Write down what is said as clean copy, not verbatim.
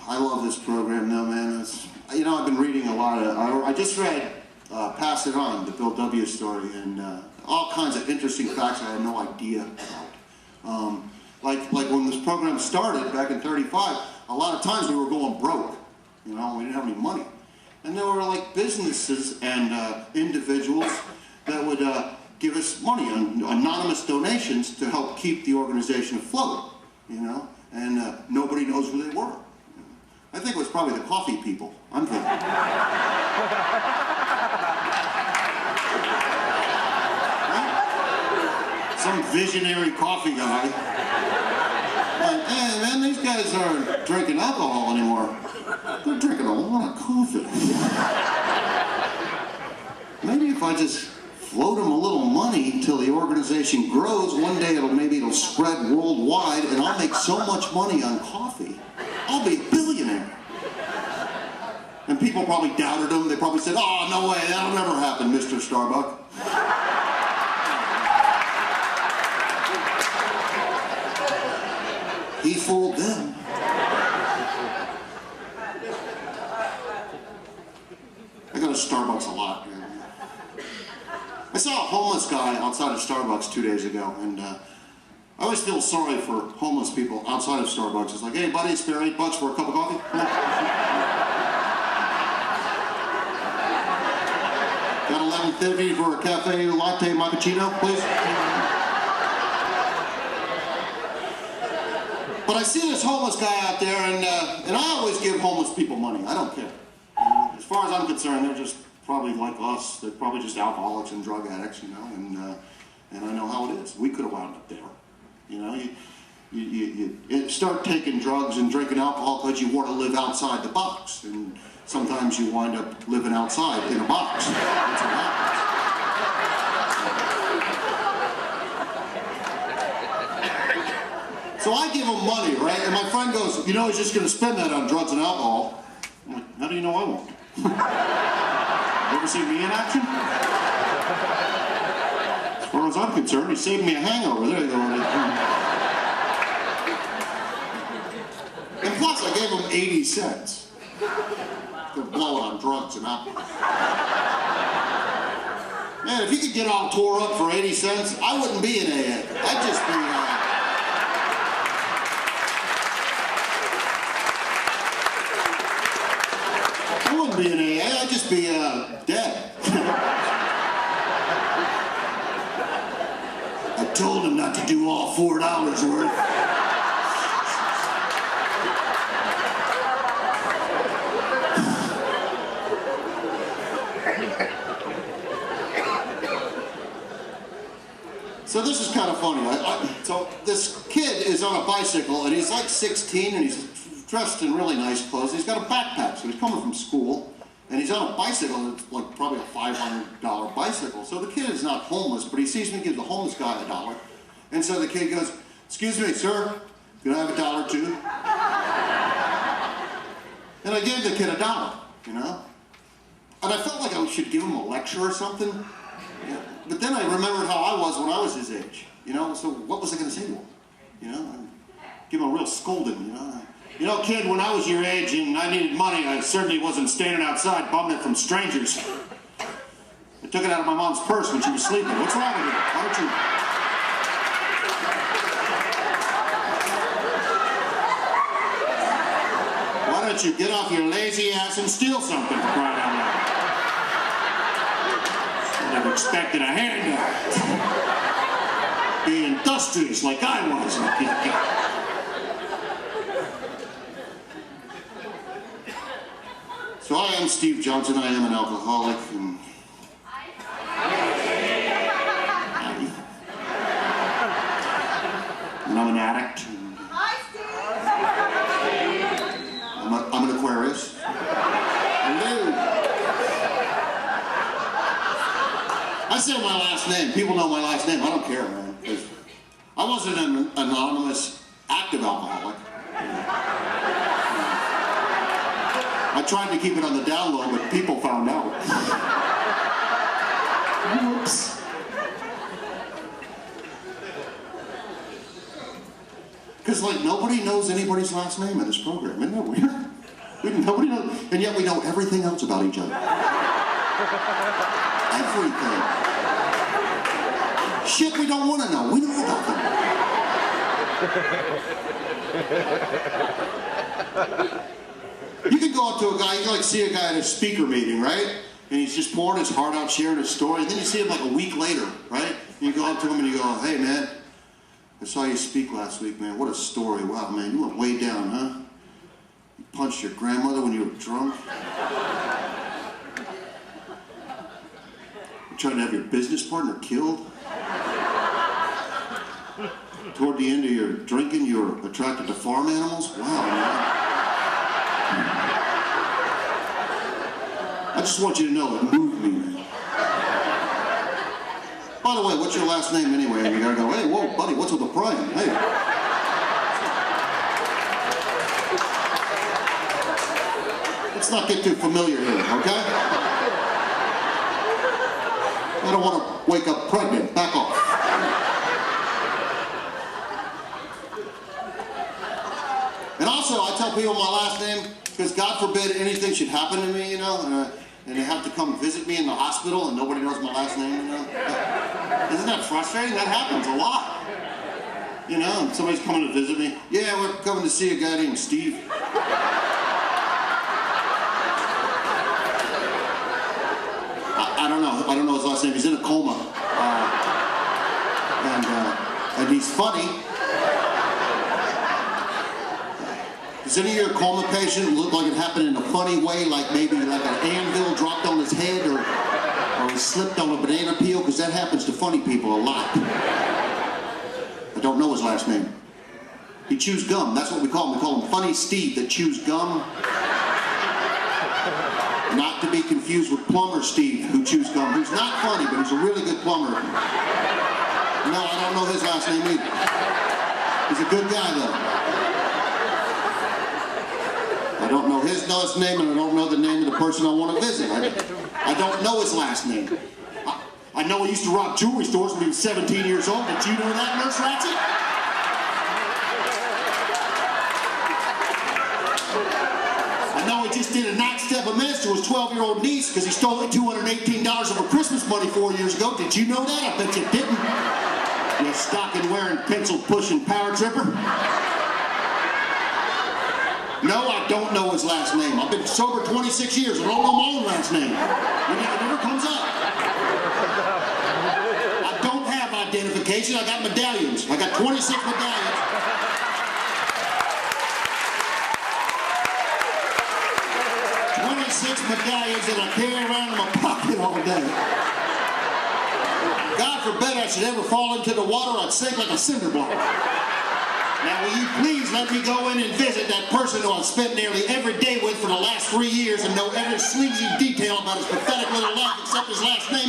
I love this program, though, man. I've been reading a lot of. I just read "Pass It On," the Bill W. story, and all kinds of interesting facts I had no idea about. Like when this program started back in '35, a lot of times we were going broke. We didn't have any money, and there were like businesses and individuals that would give us money on anonymous donations to help keep the organization afloat. And nobody knows who they were. I think it was probably the coffee people, I'm thinking. Right? Some visionary coffee guy. Like, hey man, these guys aren't drinking alcohol anymore. They're drinking a lot of coffee. Maybe if I just float them a little money till the organization grows, one day maybe it'll spread worldwide and I'll make so much money on coffee, I'll be a billionaire. And people probably doubted him. They probably said, oh, no way, that'll never happen, Mr. Starbuck. He fooled them. I go to Starbucks a lot, man. I saw a homeless guy outside of Starbucks 2 days ago, and I always feel sorry for homeless people outside of Starbucks. It's like, hey buddy, spare $8 for a cup of coffee? Got $11.50 for a cafe latte macchiato, please? But I see this homeless guy out there, and I always give homeless people money. I don't care. As far as I'm concerned, they're just probably like us. They're probably just alcoholics and drug addicts, and I know how it is. We could have wound up there. You start taking drugs and drinking alcohol because you want to live outside the box, and sometimes you wind up living outside in a box. That's what happens. So I give him money, right? And my friend goes, he's just going to spend that on drugs and alcohol. I'm like, how do you know I won't? You ever seen me in action? As far as I'm concerned, he saved me a hangover. There you go. And plus, I gave him 80 cents to blow it on drugs and alcohol. Man, if you could get all tore up for 80 cents, I wouldn't be in AA. I'd just be... I wouldn't be in AA, I'd just be dead. I told him not to do all $4 worth. So this is kind of funny. So this kid is on a bicycle and he's like 16 and he's dressed in really nice clothes. He's got a backpack, so he's coming from school, and he's on a bicycle that's like probably a $500 bicycle. So the kid is not homeless, but he sees me give the homeless guy $1. And so the kid goes, excuse me, sir, can I have $1 too? And I gave the kid $1, And I felt like I should give him a lecture or something. Yeah. But then I remembered how I was when I was his age, so what was I going to say to him? Give him a real scolding, kid, when I was your age and I needed money, I certainly wasn't standing outside bumming it from strangers. I took it out of my mom's purse when she was sleeping. What's wrong with you? Why don't you get off your lazy ass and steal something, for crying out loud? I never expected a handout. Be industrious like I was. So I am Steve Johnson. I am an alcoholic, and I'm an addict. I'm an Aquarius. Hello. I say my last name. People know my last name. I don't care, man. I wasn't an anonymous active alcoholic. I tried to keep it on the down low, but people found out. Whoops. Because, nobody knows anybody's last name in this program. Isn't that weird? Nobody knows, and yet we know everything else about each other. Everything. Shit we don't want to know, we know about them. You can go up to a guy, you can like see a guy at a speaker meeting, right? And he's just pouring his heart out, sharing his story. And then you see him like a week later, right? And you go up to him and you go, hey man, I saw you speak last week, man. What a story. Wow, man, you went way down, huh? You punched your grandmother when you were drunk. You're trying to have your business partner killed. Toward the end of your drinking, you were attracted to farm animals. Wow, man. I just want you to know it moved me, man. By the way, what's your last name anyway? And you gotta go, hey, whoa, buddy, what's with the prime? Hey. Let's not get too familiar here, okay? I don't want to wake up pregnant. Back off. And also, I tell people my last name because God forbid anything should happen to me, you know, and they have to come visit me in the hospital and nobody knows my last name, you know. Isn't that frustrating? That happens a lot. You know, and somebody's coming to visit me. Yeah, we're coming to see a guy named Steve. I don't know his last name. He's in a coma. And he's funny. Does any of your coma patient look like it happened in a funny way, like maybe like an anvil dropped on his head or he slipped on a banana peel? Because that happens to funny people a lot. I don't know his last name. He chews gum. That's what we call him. We call him Funny Steve that chews gum. Not to be confused with Plumber Steve who chews gum. Who's not funny, but he's a really good plumber. No, I don't know his last name either. He's a good guy though. I don't know his last name, and I don't know the name of the person I want to visit. I don't know his last name. I know he used to rob jewelry stores when he was 17 years old. Did you know that, Nurse Ratchet? I know he just did a knock-step amiss to his 12-year-old niece because he stole $218 of her Christmas money 4 years ago. Did you know that? I bet you didn't. You stocking-wearing, pencil-pushing power tripper. No, I don't know his last name. I've been sober 26 years. I don't know my own last name. It never comes up. I don't have identification. I got medallions. I got 26 medallions. 26 medallions that I carry around in my pocket all day. God forbid I should ever fall into the water. I'd sink like a cinder block. Now, will you please let me go in and visit that person who I've spent nearly every day with for the last 3 years and know every sleazy detail about his pathetic little life except his last name?